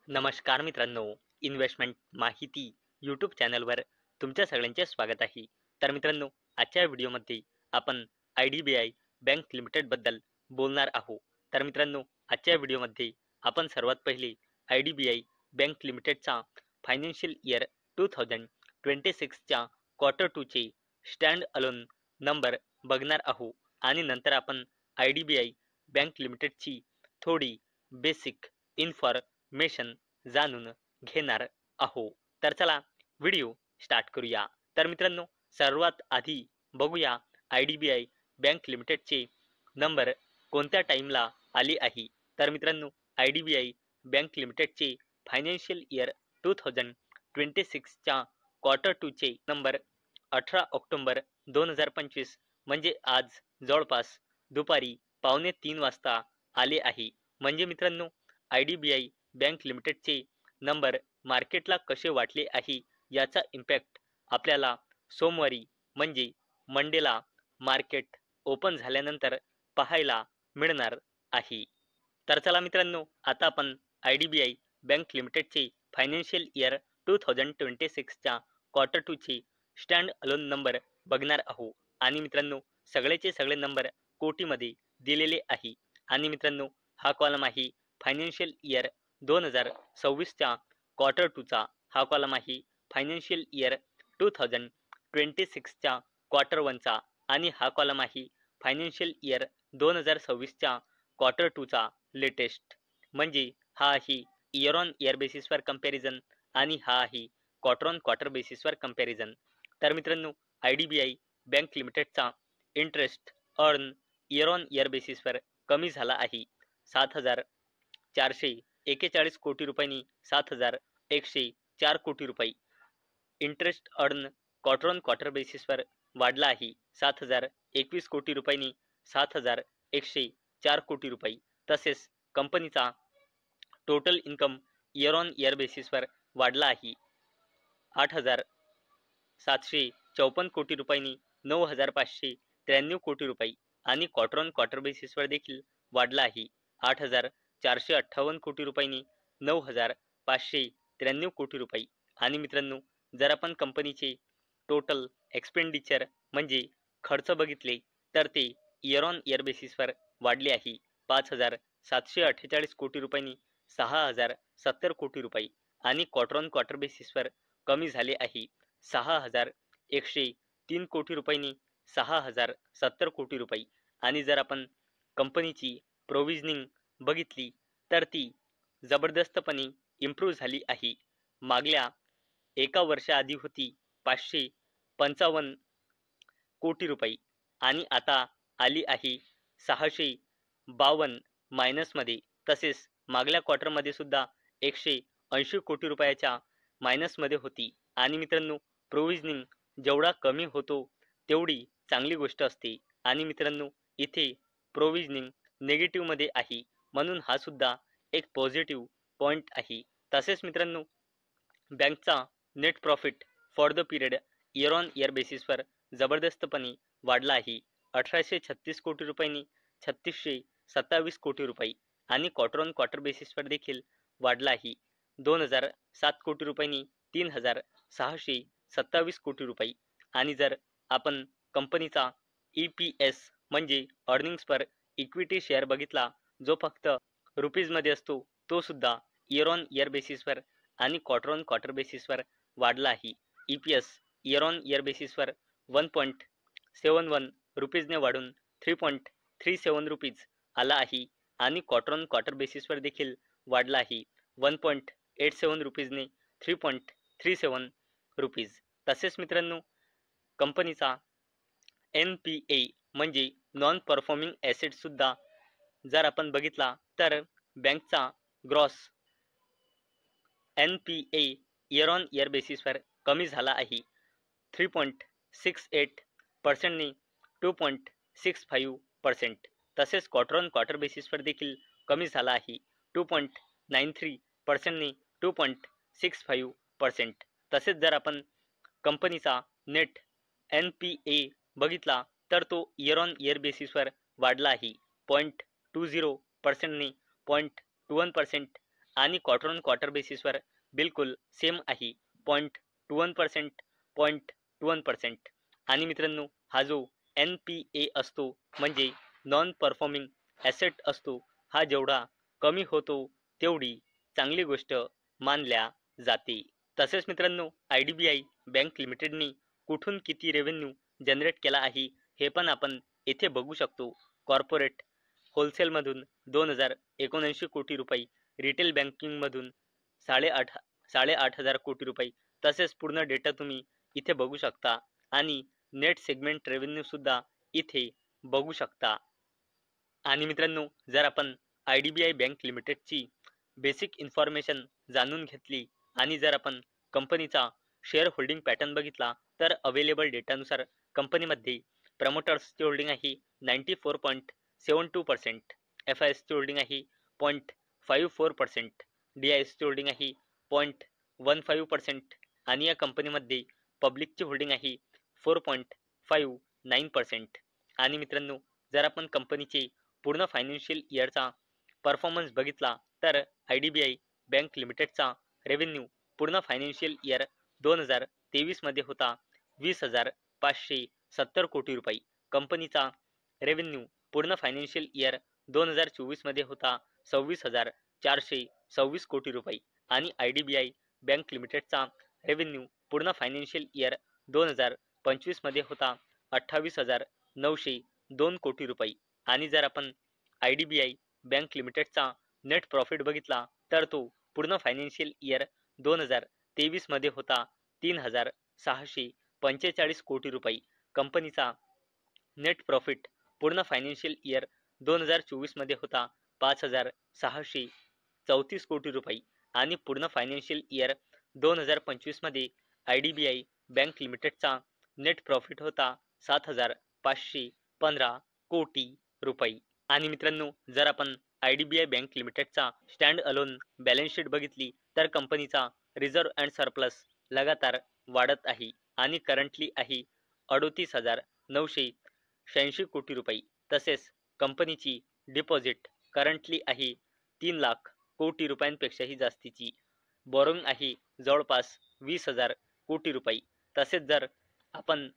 नमस्कार मित्रांनो, इन्व्हेस्टमेंट माहिती यूट्यूब चॅनलवर तुमच्या सगळ्यांचे स्वागत आहे. तर मित्रांनो, आजच्या व्हिडिओमध्ये आपण IDBI बँक लिमिटेडबद्दल बोलणार आहोत. तर मित्रांनो, आजच्या व्हिडिओमध्ये आपण सर्वात पहिले IDBI बँक लिमिटेडचा फायनान्शियल इयर 2026च्या क्वार्टर 2चे स्टँड अलोन नंबर बघणार आहोत आणि नंतर आपण IDBI बँक लिमिटेडची थोडी बेसिक इन्फॉर्मेशन जाणून घेणार आहोत. तर चला व्हिडिओ स्टार्ट करूया. तर मित्रांनो, सर्वात आधी बघूया IDBI बँक लिमिटेडचे नंबर कोणत्या टाइमला आले आहे. तर मित्रांनो, IDBI बँक लिमिटेडचे फायनान्शियल इयर 2026च्या क्वार्टर 2चे नंबर 18 ऑक्टोबर 2025 म्हणजे आज जवळपास दुपारी 2:45 वाजता आले आहे. म्हणजे मित्रांनो, IDBI बँक लिमिटेडचे नंबर मार्केटला कसे वाटले आहे याचा इम्पॅक्ट आपल्याला सोमवारी म्हणजे मंडेला मार्केट ओपन झाल्यानंतर पाहायला मिळणार आहे. तर चला मित्रांनो, आता आपण IDBI बँक लिमिटेडचे फायनान्शियल इयर 2026च्या क्वार्टर 2चे स्टँड अलोन नंबर बघणार आहोत. आणि मित्रांनो, सगळेचे सगळे नंबर कोटीमध्ये दिलेले आहे. आणि मित्रांनो, हा कॉलम आहे फायनान्शियल इयर 2026च्या क्वार्टर 2चा, हा कॉलम आहे फायनान्शियल इयर 2026च्या क्वार्टर 1चा आणि हा कॉलम आहे फायनान्शियल इयर 2026च्या क्वार्टर 2चा लेटेस्ट. म्हणजे हा आहे इयर ऑन इयर बेसिसवर कंपॅरिझन आणि हा आहे क्वार्टर ऑन क्वार्टर बेसिसवर कंपॅरिझन. तर मित्रांनो, IDBI बँक लिमिटेडचा interest earn year on year बेसिसवर कमी झाला आहे. 7,441 कोटी रुपयांनी 7,104 कोटी रुपये. Interest earn quarter on quarter बेसिसवर वाढला आहे. 7,021 कोटी रुपयांनी 7,104 कोटी रुपये. तसेच कंपनीचा total income year on year बेसिसवर वाढला आहे. 8,754 कोटी रुपयांनी 9,593 कोटी रुपये आणि क्वार्टर ऑन क्वार्टर बेसिसवर देखील वाढला आहे. 8,458 कोटी रुपयांनी 9,593 कोटी रुपये. आणि मित्रांनो, जर आपण कंपनीचे टोटल एक्सपेंडिचर म्हणजे खर्च बघितले तर ते इयर ऑन इयर बेसिसवर वाढले आहे. 5,748 कोटी रुपयांनी 6,070 कोटी रुपये आणि क्वार्टर ऑन क्वार्टर बेसिसवर कमी झाले आहे. 6,103 कोटी रुपयांनी 6,070 कोटी रुपये. आणि जर आपण कंपनीची प्रोव्हिजनिंग बघितली तर ती जबरदस्तपणे इम्प्रूव्ह झाली आहे. मागल्या एका वर्षाआधी होती 555 कोटी रुपये आणि आता आली आहे 652 मायनसमध्ये. तसेच मागल्या क्वार्टरमध्ये सुद्धा 180 कोटी रुपयाच्या मायनसमध्ये होती. आणि मित्रांनो, प्रोव्हिजनिंग जेवढा कमी होतो तेवढी चांगली गोष्ट असते. आणि मित्रांनो, इथे प्रोव्हिजनिंग नेगेटिव्हमध्ये आहे, म्हणून हा सुद्धा एक पॉझिटिव्ह पॉईंट आहे. तसेच मित्रांनो, बँकचा net profit for the period year on year बेसिसवर जबरदस्तपणे वाढला आहे. 1,836 कोटी रुपयांनी 3,627 कोटी रुपये आणि क्वार्टर ऑन क्वार्टर बेसिसवर देखील वाढला आहे. 2,007 कोटी रुपयांनी 3,627 कोटी रुपये. आणि जर आपण कंपनीचा EPS म्हणजे अर्निंग्स पर इक्विटी शेअर बघितला, जो फक्त रुपीजमध्ये असतो, तो सुद्धा इयर ऑन इयर बेसिसवर आणि क्वार्टर ऑन क्वार्टर बेसिसवर वाढला आहे. EPS इयर ऑन इयर बेसिसवर 1.71 रुपीजने वाढून 3.37 रुपीज आला आहे आणि क्वार्टर ऑन क्वार्टर बेसिसवर देखील वाढला आहे. 1.87 रुपीजने 3.37 रुपीज. तसेच मित्रांनो, कंपनीचा NPA म्हणजे नॉन परफॉर्मिंग ॲसेट सुद्धा जर आपण बघितला तर बँकचा gross NPA year on year बेसिसवर कमी झाला आहे. 3.68%ने 2.65%. तसेच क्वार्टर ऑन क्वार्टर बेसिसवर देखील कमी झाला आहे. 2.93%ने 2.65%. तसेच जर आपण कंपनीचा नेट NPA बघितला तर तो इयर ऑन इयर बेसिसवर वाढला आहे. 0.20%ने 0.21% आणि क्वार्टर ऑन क्वार्टर बेसिसवर बिलकुल सेम आहे 0.21%, 0.21%. आणि मित्रांनो हा जो NPA असतो म्हणजे नॉन परफॉर्मिंग ॲसेट असतो, हा जेवढा कमी होतो तेवढी चांगली गोष्ट मानल्या जाते. तसेच मित्रांनो IDBI बँक लिमिटेडनी कुठून किती रेव्हेन्यू जनरेट केला आहे हे पण आपण येथे बघू शकतो. कॉर्पोरेट होलसेलमधून 2079 कोटी रुपये, रिटेल बँकिंगमधून 8.5 कोटी रुपये. तसेच पूर्ण डेटा तुम्ही इथे बघू शकता आणि नेट सेगमेंट रेव्हेन्यू सुद्धा इथे बघू शकता. आणि मित्रांनो जर आपण IDBI बँक लिमिटेडची बेसिक इन्फॉर्मेशन जाणून घेतली आणि जर आपण कंपनीचा शेअर होल्डिंग पॅटर्न बघितला तर अवेलेबल डेटानुसार कंपनीमध्ये प्रमोटर्सची होल्डिंग आहे 94.72%, FISची होल्डिंग आहे 0.54%, DISची होल्डिंग आहे 0.15% आणि या कंपनीमध्ये पब्लिकची होल्डिंग आहे 4.59%. आणि मित्रांनो जर आपण कंपनीचे पूर्ण फायनान्शियल इयरचा परफॉर्मन्स बघितला तर IDBI बँक लिमिटेडचा रेव्हेन्यू पूर्ण फायनान्शियल इयर 2023 मध्ये होता 20,570 कोटी रुपये. कंपनीचा रेव्हेन्यू पूर्ण फायनान्शियल इयर 2024 मध्ये होता 26,426 कोटी रुपये आणि IDBI बँक लिमिटेडचा रेव्हेन्यू पूर्ण फायनान्शियल इयर 2025 मध्ये होता 28,902 कोटी रुपये. आणि जर आपण IDBI बँक लिमिटेडचा नेट प्रॉफिट बघितला तर तो पूर्ण फायनान्शियल इयर 2023 मध्ये होता 3,645 कोटी रुपये. कंपनीचा नेट प्रॉफिट पूर्ण फायनान्शियल इयर 2024 मध्ये होता 5,634 कोटी रुपये आणि पूर्ण फायनान्शियल इयर 2025 मध्ये IDBI बँक लिमिटेडचा नेट प्रॉफिट होता 7,515 कोटी रुपये. आणि मित्रांनो जर आपण IDBI बँक लिमिटेडचा स्टँड अलोन बॅलन्स शीट बघितली तर कंपनीचा रिझर्व अँड सरप्लस लगातार वाढत आहे आणि करंटली आहे 38,986 कोटी रुपये. तसेच कंपनीची डिपॉझिट करंटली आहे 3 लाख कोटी रुपयांपेक्षाही जास्तीची. बॉरोइंग आहे जवळपास 20,000 कोटी रुपये. तसेच जर आपण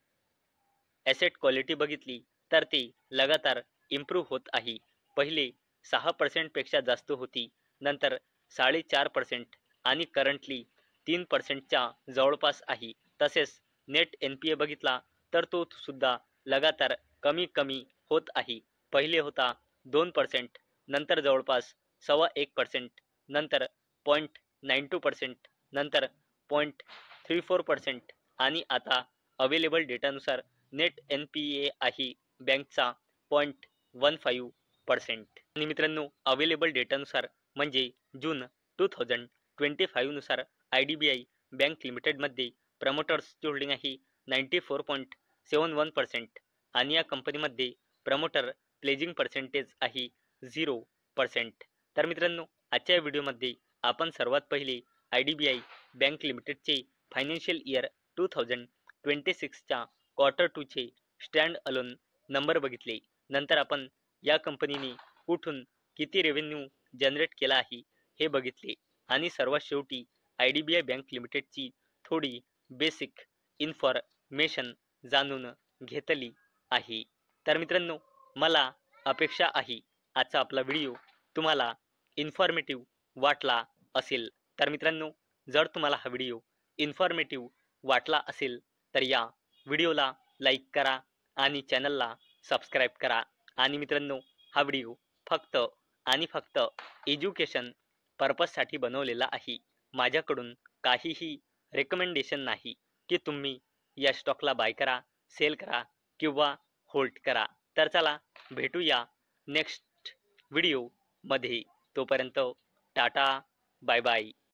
ॲसेट क्वालिटी बघितली तर ती लगातार इम्प्रूव्ह होत आहे. पहिले 6% पेक्षा जास्त होती, नंतर 4.5% आणि करंटली 3%च्या जवळपास आहे. तसेच नेट NPA बघितला तर तो सुद्धा लगातार कमी होत आहे. पहिले होता 2%, नंतर जवळपास 1.25%, नंतर 0.92%, नंतर 0.34% आणि आता अवेलेबल डेटानुसार नेट NPA आहे बँकचा 0.15%. आणि मित्रांनो अवेलेबल डेटानुसार म्हणजे जून 2025 नुसार IDBI बँक लिमिटेडमध्ये प्रमोटर्सची होल्डिंग आहे 94.71% आणि या कंपनीमध्ये प्रमोटर प्लेजिंग पर्सेंटेज आहे 0%. तर मित्रांनो आजच्या व्हिडिओमध्ये आपण सर्वात पहिले IDBI बँक लिमिटेडचे फायनान्शियल इयर 2026च्या क्वार्टर 2चे स्टँड अलोन नंबर बघितले. नंतर आपण या कंपनीने कुठून किती रेव्हेन्यू जनरेट केला आहे हे बघितले आणि सर्वात शेवटी IDBI बँक लिमिटेडची थोडी बेसिक इन्फॉर्मेशन जाणून घेतली आहे. तर मित्रांनो मला अपेक्षा आहे आजचा आपला व्हिडिओ तुम्हाला इन्फॉर्मेटिव्ह वाटला असेल. तर मित्रांनो जर तुम्हाला हा व्हिडिओ इन्फॉर्मेटिव्ह वाटला असेल तर या व्हिडिओला लाईक करा आणि चॅनलला सबस्क्राईब करा. आणि मित्रांनो हा व्हिडिओ फक्त आणि फक्त एज्युकेशन पर्पजसाठी बनवलेला आहे. माझ्याकडून काहीही रेकमेंडेशन नाही की तुम्ही या स्टॉकला बाय करा, सेल करा किंवा होल्ड करा. तर चला भेटूया नेक्स्ट व्हिडिओमध्ये. तोपर्यंत टाटा, बाय बाय.